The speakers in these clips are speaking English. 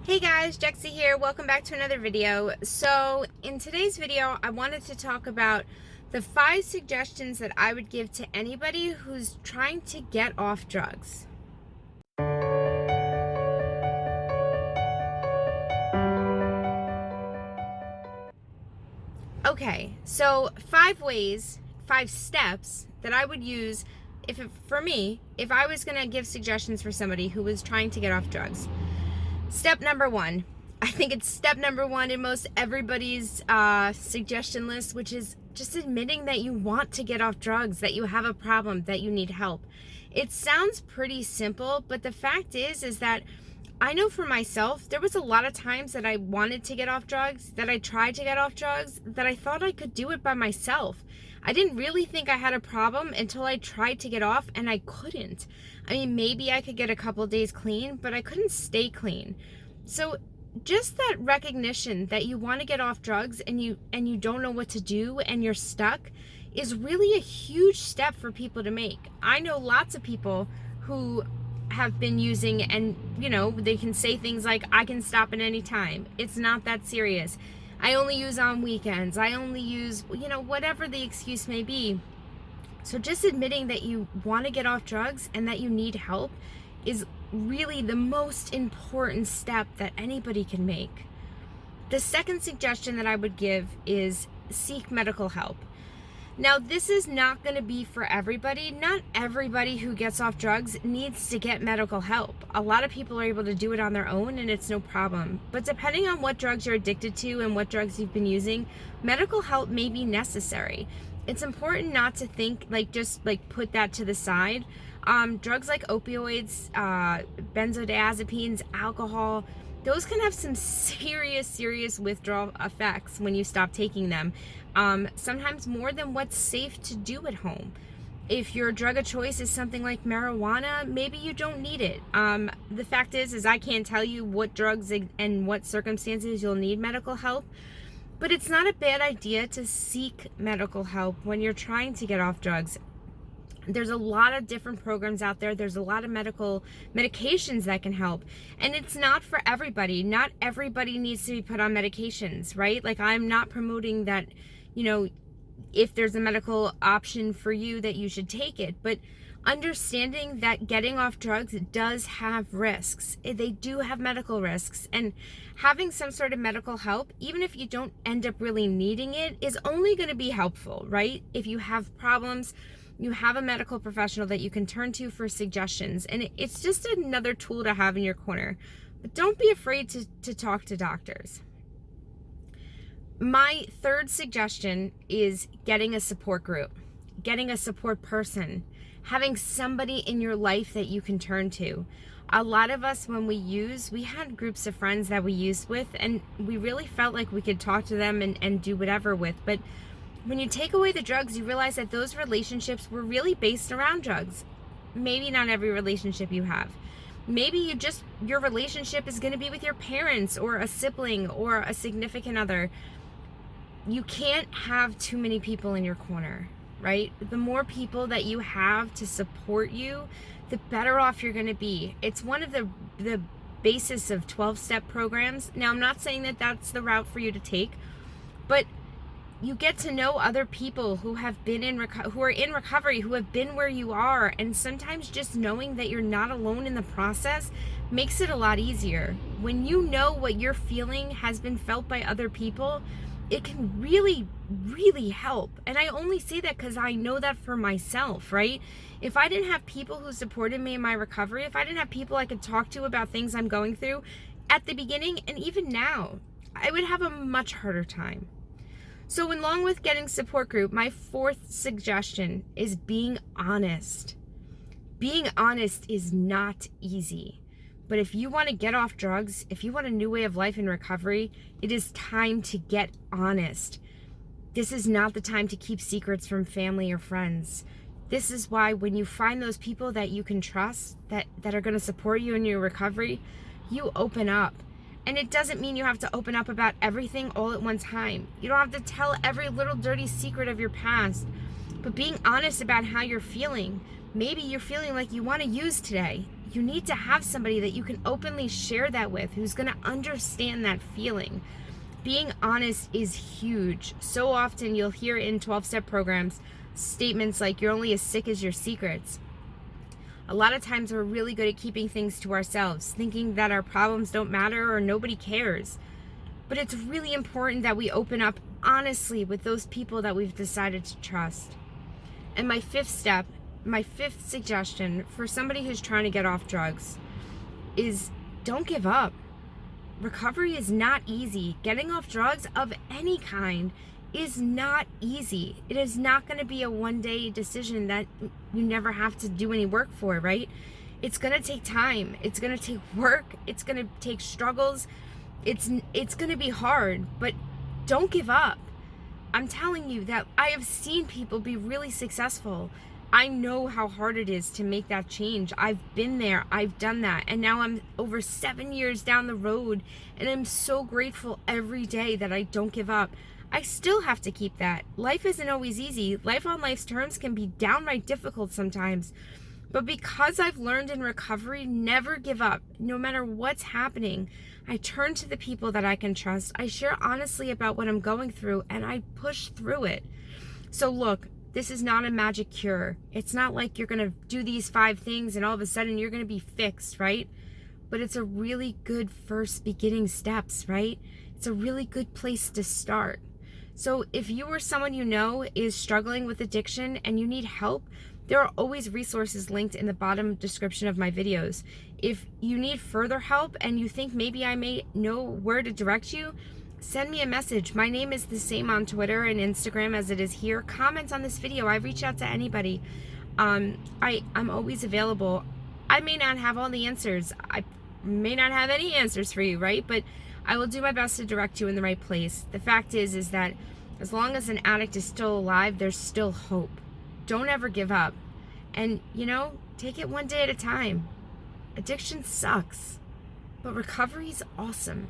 Hey guys, Jexie here. Welcome back to another video. So in today's video, I wanted to talk about the 5 suggestions that I would give to anybody who's trying to get off drugs. Okay, so 5 ways, 5 steps that I would use if I was going to give suggestions for somebody who was trying to get off drugs. Step number 1. I think it's step number 1 in most everybody's suggestion list, which is just admitting that you want to get off drugs, that you have a problem, that you need help. It sounds pretty simple, but the fact is that I know for myself, there was a lot of times that I wanted to get off drugs, that I tried to get off drugs, that I thought I could do it by myself. I didn't really think I had a problem until I tried to get off and I couldn't. I mean, maybe I could get a couple days clean, but I couldn't stay clean. So just that recognition that you want to get off drugs and you don't know what to do and you're stuck is really a huge step for people to make. I know lots of people who have been using, and they can say things like, I can stop at any time. It's not that serious. I only use on weekends. I only use, whatever the excuse may be. So just admitting that you want to get off drugs and that you need help is really the most important step that anybody can make. The second suggestion that I would give is seek medical help. Now, this is not going to be for everybody. Not everybody who gets off drugs needs to get medical help. A lot of people are able to do it on their own and it's no problem. But depending on what drugs you're addicted to and what drugs you've been using, medical help may be necessary. It's important not to think just put that to the side. Drugs like opioids, benzodiazepines, alcohol, those can have some serious withdrawal effects when you stop taking them. Sometimes more than what's safe to do at home. If your drug of choice is something like marijuana, maybe you don't need it. The fact is I can't tell you what drugs and what circumstances you'll need medical help, but it's not a bad idea to seek medical help when you're trying to get off drugs. There's a lot of different programs out there. There's a lot of medications that can help. And it's not for everybody. Not everybody needs to be put on medications, right? I'm not promoting that, if there's a medical option for you that you should take it. But understanding that getting off drugs does have risks. They do have medical risks. And having some sort of medical help, even if you don't end up really needing it, is only going to be helpful, right? If you have problems, you have a medical professional that you can turn to for suggestions, and it's just another tool to have in your corner. But don't be afraid to talk to doctors. My third suggestion is getting a support group, getting a support person, having somebody in your life that you can turn to. A lot of us, when we had groups of friends that we used with, and we really felt like we could talk to them and do whatever with, but when you take away the drugs, you realize that those relationships were really based around drugs. Maybe not every relationship you have. Maybe your relationship is going to be with your parents or a sibling or a significant other. You can't have too many people in your corner, right? The more people that you have to support you, the better off you're going to be. It's one of the basis of 12-step programs. Now, I'm not saying that that's the route for you to take, but you get to know other people who have been who are in recovery, who have been where you are, and sometimes just knowing that you're not alone in the process makes it a lot easier. When you know what you're feeling has been felt by other people, it can really help. And I only say that because I know that for myself, right? If I didn't have people who supported me in my recovery, if I didn't have people I could talk to about things I'm going through at the beginning and even now, I would have a much harder time. So along with getting support group, my fourth suggestion is being honest. Being honest is not easy. But if you want to get off drugs, if you want a new way of life in recovery, it is time to get honest. This is not the time to keep secrets from family or friends. This is why when you find those people that you can trust, that are going to support you in your recovery, you open up. And it doesn't mean you have to open up about everything all at one time. You don't have to tell every little dirty secret of your past. But being honest about how you're feeling. Maybe you're feeling like you want to use today. you need to have somebody that you can openly share that with, who's going to understand that feeling. Being honest is huge. So often you'll hear in 12-step programs statements like, you're only as sick as your secrets. A lot of times we're really good at keeping things to ourselves, thinking that our problems don't matter or nobody cares. But it's really important that we open up honestly with those people that we've decided to trust. And my fifth suggestion for somebody who's trying to get off drugs is, don't give up. Recovery is not easy. Getting off drugs of any kind is not easy. It is not going to be a one-day decision that you never have to do any work for, right? It's going to take time. It's going to take work. It's going to take struggles. It's going to be hard, but don't give up. I'm telling you that I have seen people be really successful. I know how hard it is to make that change. I've been there. I've done that. And now I'm over 7 years down the road, and I'm so grateful every day that I don't give up. I still have to keep that. Life isn't always easy. Life on life's terms can be downright difficult sometimes. But because I've learned in recovery, never give up. No matter what's happening, I turn to the people that I can trust. I share honestly about what I'm going through, and I push through it. So look, this is not a magic cure. It's not like you're going to do these 5 things and all of a sudden you're going to be fixed, right? But it's a really good first beginning steps, right? It's a really good place to start. So if you or someone you know is struggling with addiction and you need help, there are always resources linked in the bottom description of my videos. If you need further help and you think maybe I may know where to direct you, send me a message. My name is the same on Twitter and Instagram as it is here. Comment on this video. I reach out to anybody. I'm always available. I may not have all the answers. I may not have any answers for you, right? But I will do my best to direct you in the right place. The fact is that as long as an addict is still alive, there's still hope. Don't ever give up. And, take it one day at a time. Addiction sucks, but recovery's awesome.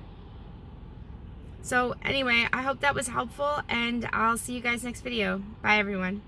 So anyway, I hope that was helpful, and I'll see you guys next video. Bye, everyone.